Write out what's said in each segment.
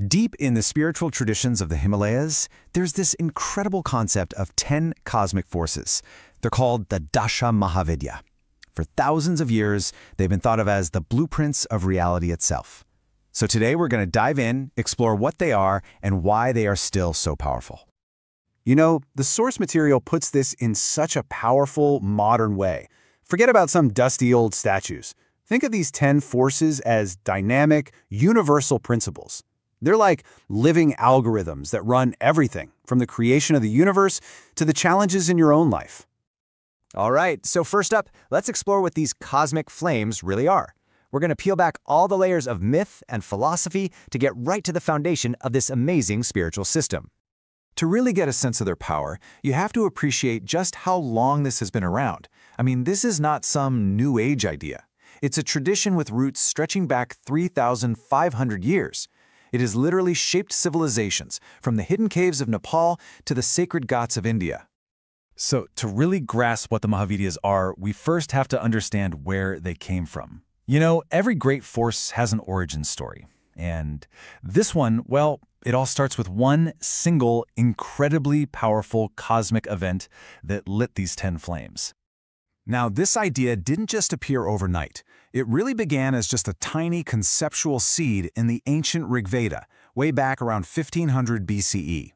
Deep in the spiritual traditions of the Himalayas, there's this incredible concept of 10 cosmic forces. They're called the Dasha Mahavidya. For thousands of years, they've been thought of as the blueprints of reality itself. So today we're going to dive in, explore what they are, and why they are still so powerful. You know, the source material puts this in such a powerful, modern way. Forget about some dusty old statues. Think of these 10 forces as dynamic, universal principles. They're like living algorithms that run everything, from the creation of the universe to the challenges in your own life. All right, so first up, let's explore what these cosmic flames really are. We're going to peel back all the layers of myth and philosophy to get right to the foundation of this amazing spiritual system. To really get a sense of their power, you have to appreciate just how long this has been around. I mean, this is not some new age idea. It's a tradition with roots stretching back 3,500 years. It has literally shaped civilizations, from the hidden caves of Nepal to the sacred ghats of India. So to really grasp what the Mahavidyas are, we first have to understand where they came from. You know, every great force has an origin story. And this one, well, it all starts with one single, incredibly powerful cosmic event that lit these 10 flames. Now, this idea didn't just appear overnight. It really began as just a tiny conceptual seed in the ancient Rigveda, way back around 1500 BCE.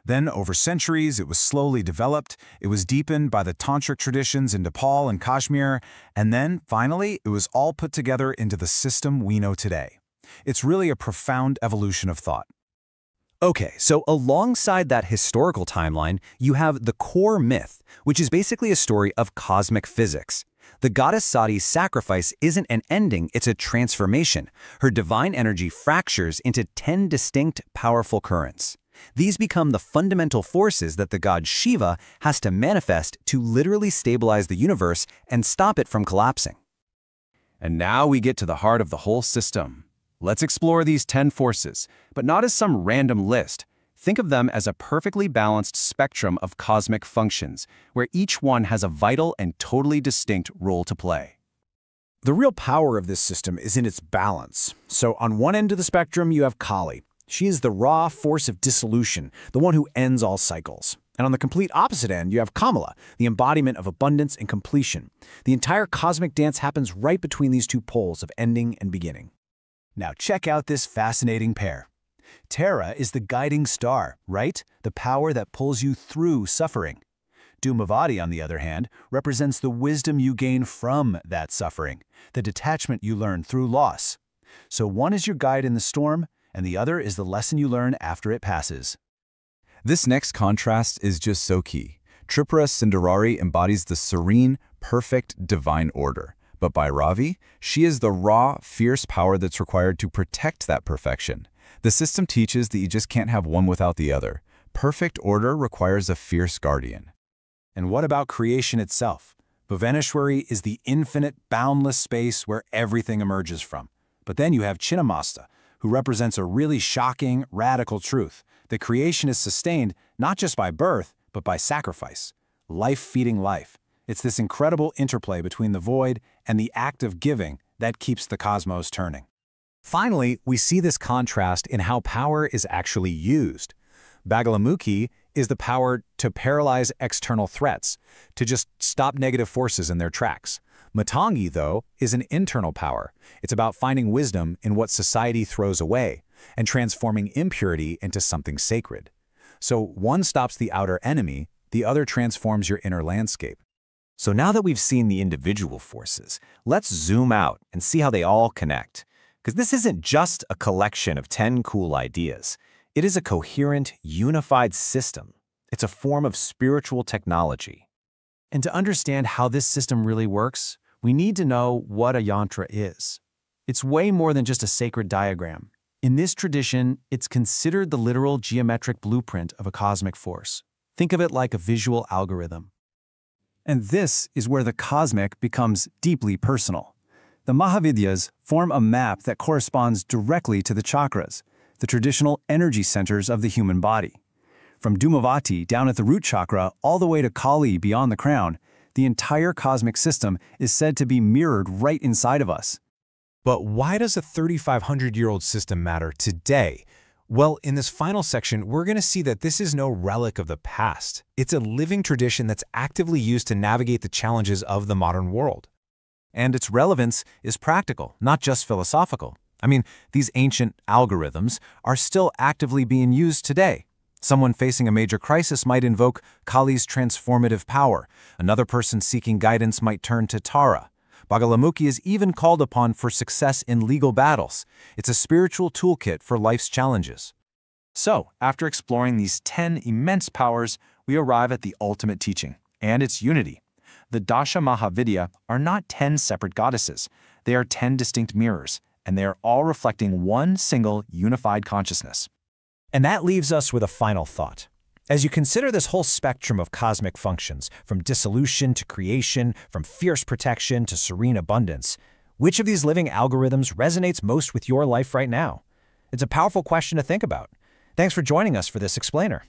Then, over centuries, it was slowly developed, it was deepened by the Tantric traditions in Nepal and Kashmir, and then, finally, it was all put together into the system we know today. It's really a profound evolution of thought. Okay, so alongside that historical timeline, you have the core myth, which is basically a story of cosmic physics. The goddess Sati's sacrifice isn't an ending, it's a transformation. Her divine energy fractures into 10 distinct, powerful currents. These become the fundamental forces that the god Shiva has to manifest to literally stabilize the universe and stop it from collapsing. And now we get to the heart of the whole system. Let's explore these 10 forces, but not as some random list. Think of them as a perfectly balanced spectrum of cosmic functions, where each one has a vital and totally distinct role to play. The real power of this system is in its balance. So on one end of the spectrum, you have Kali. She is the raw force of dissolution, the one who ends all cycles. And on the complete opposite end, you have Kamala, the embodiment of abundance and completion. The entire cosmic dance happens right between these two poles of ending and beginning. Now check out this fascinating pair. Tara is the guiding star, right? The power that pulls you through suffering. Dhumavati, on the other hand, represents the wisdom you gain from that suffering, the detachment you learn through loss. So one is your guide in the storm, and the other is the lesson you learn after it passes. This next contrast is just so key. Tripura Sundari embodies the serene, perfect, divine order. But Bhairavi, she is the raw, fierce power that's required to protect that perfection. The system teaches that you just can't have one without the other. Perfect order requires a fierce guardian. And what about creation itself? Bhuvaneshwari is the infinite, boundless space where everything emerges from. But then you have Chinnamasta, who represents a really shocking, radical truth, that creation is sustained not just by birth, but by sacrifice. Life feeding life. It's this incredible interplay between the void and the act of giving that keeps the cosmos turning. Finally, we see this contrast in how power is actually used. Bagalamukhi is the power to paralyze external threats, to just stop negative forces in their tracks. Matangi, though, is an internal power. It's about finding wisdom in what society throws away and transforming impurity into something sacred. So one stops the outer enemy, the other transforms your inner landscape. So now that we've seen the individual forces, let's zoom out and see how they all connect. Because this isn't just a collection of 10 cool ideas. It is a coherent, unified system. It's a form of spiritual technology. And to understand how this system really works, we need to know what a yantra is. It's way more than just a sacred diagram. In this tradition, it's considered the literal geometric blueprint of a cosmic force. Think of it like a visual algorithm. And this is where the cosmic becomes deeply personal. The Mahavidyas form a map that corresponds directly to the chakras, the traditional energy centers of the human body. From Dhumavati down at the root chakra all the way to Kali beyond the crown, the entire cosmic system is said to be mirrored right inside of us. But why does a 3,500-year-old system matter today? Well, in this final section, we're going to see that this is no relic of the past. It's a living tradition that's actively used to navigate the challenges of the modern world. And its relevance is practical, not just philosophical. I mean, these ancient algorithms are still actively being used today. Someone facing a major crisis might invoke Kali's transformative power. Another person seeking guidance might turn to Tara. Bagalamukhi is even called upon for success in legal battles. It's a spiritual toolkit for life's challenges. So, after exploring these 10 immense powers, we arrive at the ultimate teaching, and its unity. The Dasha Mahavidya are not 10 separate goddesses. They are 10 distinct mirrors, and they are all reflecting one single unified consciousness. And that leaves us with a final thought. As you consider this whole spectrum of cosmic functions, from dissolution to creation, from fierce protection to serene abundance, which of these living algorithms resonates most with your life right now? It's a powerful question to think about. Thanks for joining us for this explainer.